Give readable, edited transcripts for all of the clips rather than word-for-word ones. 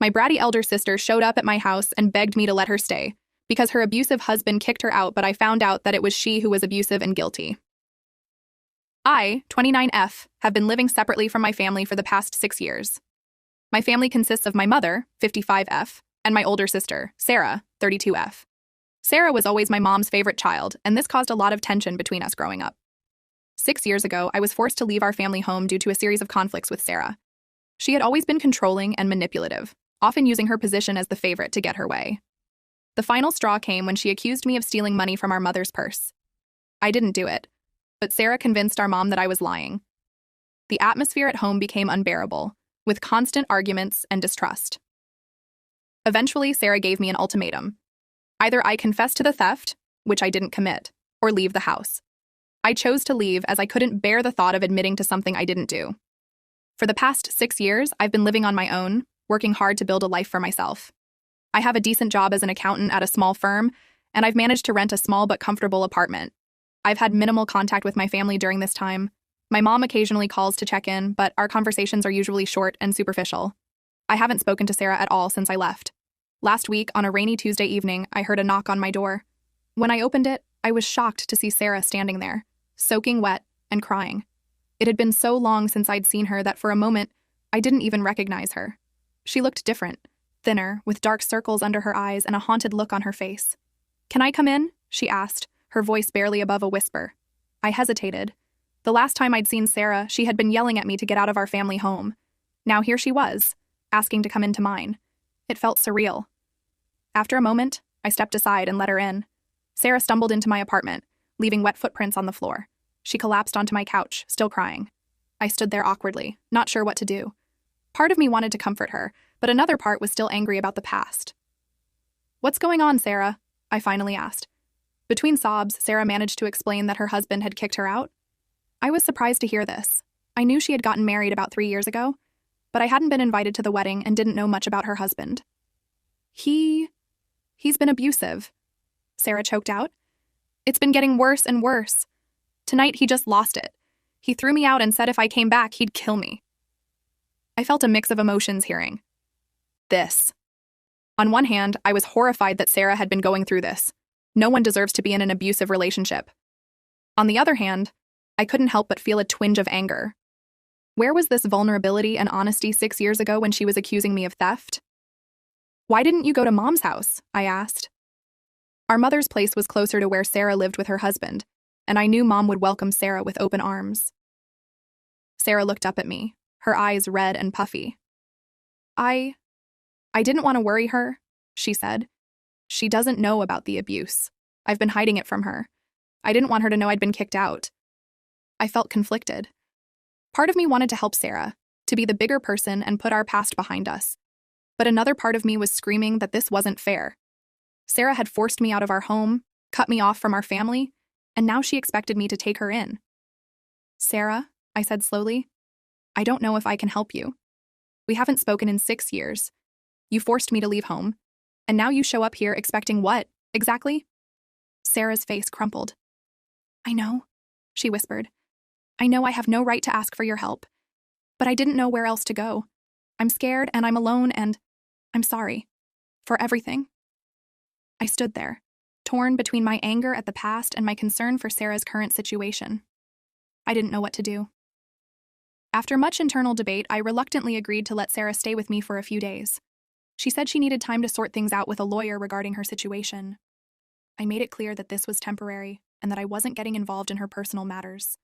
My bratty elder sister showed up at my house and begged me to let her stay, because her abusive husband kicked her out, but I found out that it was she who was abusive and guilty. I, 29F, have been living separately from my family for the past 6 years. My family consists of my mother, 55F, and my older sister, Sarah, 32F. Sarah was always my mom's favorite child, and this caused a lot of tension between us growing up. 6 years ago, I was forced to leave our family home due to a series of conflicts with Sarah. She had always been controlling and manipulative, often using her position as the favorite to get her way. The final straw came when she accused me of stealing money from our mother's purse. I didn't do it, but Sarah convinced our mom that I was lying. The atmosphere at home became unbearable, with constant arguments and distrust. Eventually, Sarah gave me an ultimatum. Either I confess to the theft, which I didn't commit, or leave the house. I chose to leave as I couldn't bear the thought of admitting to something I didn't do. For the past 6 years, I've been living on my own, working hard to build a life for myself. I have a decent job as an accountant at a small firm, and I've managed to rent a small but comfortable apartment. I've had minimal contact with my family during this time. My mom occasionally calls to check in, but our conversations are usually short and superficial. I haven't spoken to Sarah at all since I left. Last week, on a rainy Tuesday evening, I heard a knock on my door. When I opened it, I was shocked to see Sarah standing there, soaking wet and crying. It had been so long since I'd seen her that for a moment, I didn't even recognize her. She looked different, thinner, with dark circles under her eyes and a haunted look on her face. "Can I come in?" she asked, her voice barely above a whisper. I hesitated. The last time I'd seen Sarah, she had been yelling at me to get out of our family home. Now here she was, asking to come into mine. It felt surreal. After a moment, I stepped aside and let her in. Sarah stumbled into my apartment, leaving wet footprints on the floor. She collapsed onto my couch, still crying. I stood there awkwardly, not sure what to do. Part of me wanted to comfort her, but another part was still angry about the past. "What's going on, Sarah?" I finally asked. Between sobs, Sarah managed to explain that her husband had kicked her out. I was surprised to hear this. I knew she had gotten married about 3 years ago, but I hadn't been invited to the wedding and didn't know much about her husband. He's been abusive," Sarah choked out. "It's been getting worse and worse. Tonight he just lost it. He threw me out and said if I came back, he'd kill me." I felt a mix of emotions hearing this. On one hand, I was horrified that Sarah had been going through this. No one deserves to be in an abusive relationship. On the other hand, I couldn't help but feel a twinge of anger. Where was this vulnerability and honesty 6 years ago when she was accusing me of theft? "Why didn't you go to Mom's house?" I asked. Our mother's place was closer to where Sarah lived with her husband, and I knew Mom would welcome Sarah with open arms. Sarah looked up at me, her eyes red and puffy. I didn't want to worry her," she said. "She doesn't know about the abuse. I've been hiding it from her. I didn't want her to know I'd been kicked out." I felt conflicted. Part of me wanted to help Sarah, to be the bigger person and put our past behind us. But another part of me was screaming that this wasn't fair. Sarah had forced me out of our home, cut me off from our family, and now she expected me to take her in. "Sarah," I said slowly, "I don't know if I can help you. We haven't spoken in 6 years. You forced me to leave home, and now you show up here expecting what, exactly?" Sarah's face crumpled. "I know," she whispered. "I know I have no right to ask for your help, but I didn't know where else to go. I'm scared and I'm alone and I'm sorry. For everything." I stood there, torn between my anger at the past and my concern for Sarah's current situation. I didn't know what to do. After much internal debate, I reluctantly agreed to let Sarah stay with me for a few days. She said she needed time to sort things out with a lawyer regarding her situation. I made it clear that this was temporary and that I wasn't getting involved in her personal matters.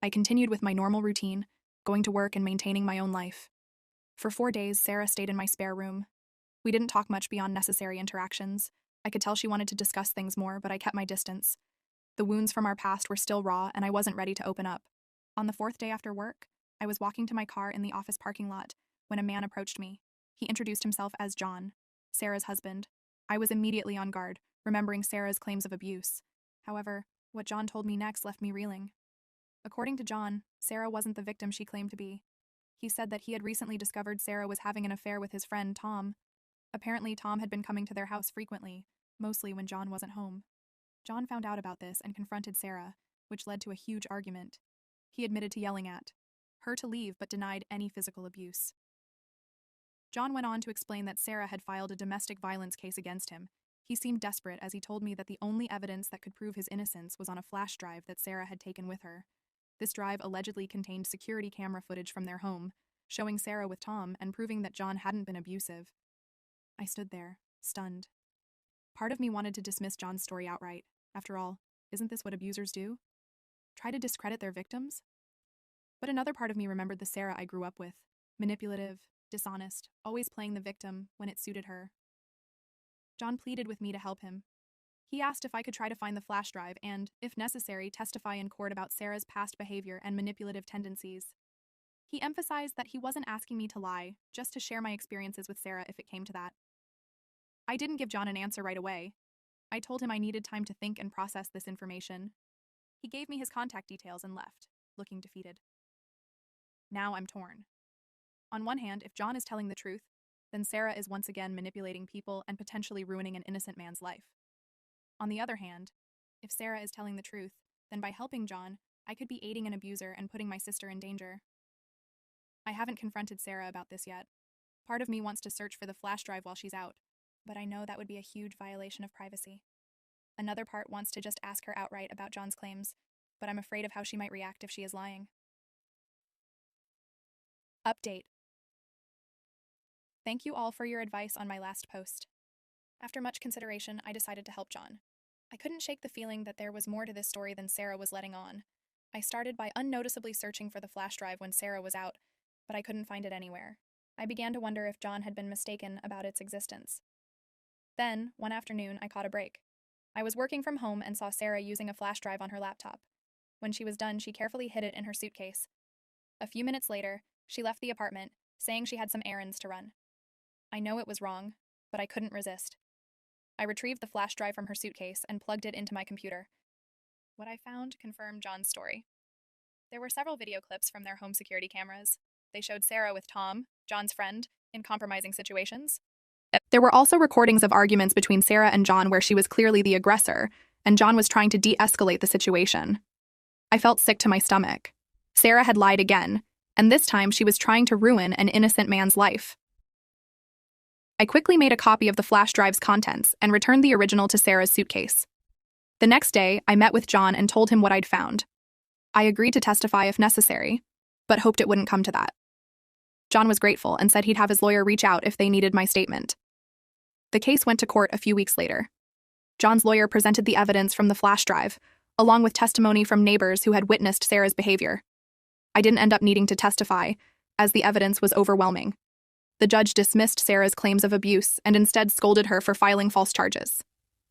I continued with my normal routine, going to work and maintaining my own life. For 4 days, Sarah stayed in my spare room. We didn't talk much beyond necessary interactions. I could tell she wanted to discuss things more, but I kept my distance. The wounds from our past were still raw, and I wasn't ready to open up. On the 4th day after work, I was walking to my car in the office parking lot when a man approached me. He introduced himself as John, Sarah's husband. I was immediately on guard, remembering Sarah's claims of abuse. However, what John told me next left me reeling. According to John, Sarah wasn't the victim she claimed to be. He said that he had recently discovered Sarah was having an affair with his friend Tom. Apparently, Tom had been coming to their house frequently, mostly when John wasn't home. John found out about this and confronted Sarah, which led to a huge argument. He admitted to yelling at her to leave but denied any physical abuse. John went on to explain that Sarah had filed a domestic violence case against him. He seemed desperate as he told me that the only evidence that could prove his innocence was on a flash drive that Sarah had taken with her. This drive allegedly contained security camera footage from their home, showing Sarah with Tom and proving that John hadn't been abusive. I stood there, stunned. Part of me wanted to dismiss John's story outright. After all, isn't this what abusers do? Try to discredit their victims? But another part of me remembered the Sarah I grew up with. Manipulative, dishonest, always playing the victim when it suited her. John pleaded with me to help him. He asked if I could try to find the flash drive and, if necessary, testify in court about Sarah's past behavior and manipulative tendencies. He emphasized that he wasn't asking me to lie, just to share my experiences with Sarah if it came to that. I didn't give John an answer right away. I told him I needed time to think and process this information. He gave me his contact details and left, looking defeated. Now I'm torn. On one hand, if John is telling the truth, then Sarah is once again manipulating people and potentially ruining an innocent man's life. On the other hand, if Sarah is telling the truth, then by helping John, I could be aiding an abuser and putting my sister in danger. I haven't confronted Sarah about this yet. Part of me wants to search for the flash drive while she's out, but I know that would be a huge violation of privacy. Another part wants to just ask her outright about John's claims, but I'm afraid of how she might react if she is lying. Update. Thank you all for your advice on my last post. After much consideration, I decided to help John. I couldn't shake the feeling that there was more to this story than Sarah was letting on. I started by unnoticeably searching for the flash drive when Sarah was out, but I couldn't find it anywhere. I began to wonder if John had been mistaken about its existence. Then, one afternoon, I caught a break. I was working from home and saw Sarah using a flash drive on her laptop. When she was done, she carefully hid it in her suitcase. A few minutes later, she left the apartment, saying she had some errands to run. I know it was wrong, but I couldn't resist. I retrieved the flash drive from her suitcase and plugged it into my computer. What I found confirmed John's story. There were several video clips from their home security cameras. They showed Sarah with Tom, John's friend, in compromising situations. There were also recordings of arguments between Sarah and John where she was clearly the aggressor, and John was trying to de-escalate the situation. I felt sick to my stomach. Sarah had lied again, and this time she was trying to ruin an innocent man's life. I quickly made a copy of the flash drive's contents and returned the original to Sarah's suitcase. The next day, I met with John and told him what I'd found. I agreed to testify if necessary, but hoped it wouldn't come to that. John was grateful and said he'd have his lawyer reach out if they needed my statement. The case went to court a few weeks later. John's lawyer presented the evidence from the flash drive, along with testimony from neighbors who had witnessed Sarah's behavior. I didn't end up needing to testify, as the evidence was overwhelming. The judge dismissed Sarah's claims of abuse and instead scolded her for filing false charges.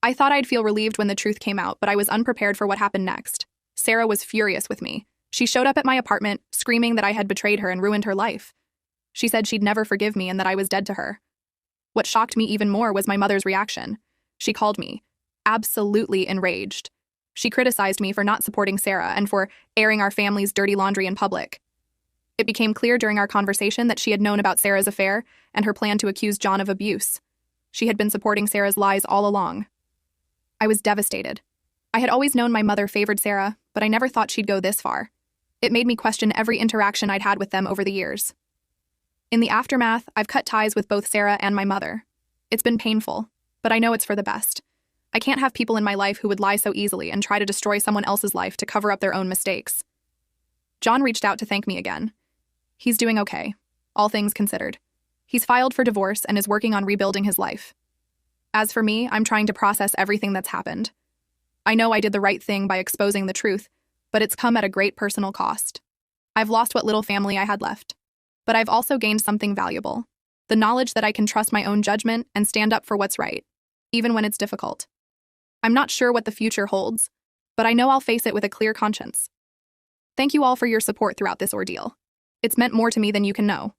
I thought I'd feel relieved when the truth came out, but I was unprepared for what happened next. Sarah was furious with me. She showed up at my apartment, screaming that I had betrayed her and ruined her life. She said she'd never forgive me and that I was dead to her. What shocked me even more was my mother's reaction. She called me, absolutely enraged. She criticized me for not supporting Sarah and for airing our family's dirty laundry in public. It became clear during our conversation that she had known about Sarah's affair and her plan to accuse John of abuse. She had been supporting Sarah's lies all along. I was devastated. I had always known my mother favored Sarah, but I never thought she'd go this far. It made me question every interaction I'd had with them over the years. In the aftermath, I've cut ties with both Sarah and my mother. It's been painful, but I know it's for the best. I can't have people in my life who would lie so easily and try to destroy someone else's life to cover up their own mistakes. John reached out to thank me again. He's doing okay, all things considered. He's filed for divorce and is working on rebuilding his life. As for me, I'm trying to process everything that's happened. I know I did the right thing by exposing the truth, but it's come at a great personal cost. I've lost what little family I had left. But I've also gained something valuable. The knowledge that I can trust my own judgment and stand up for what's right, even when it's difficult. I'm not sure what the future holds, but I know I'll face it with a clear conscience. Thank you all for your support throughout this ordeal. It's meant more to me than you can know.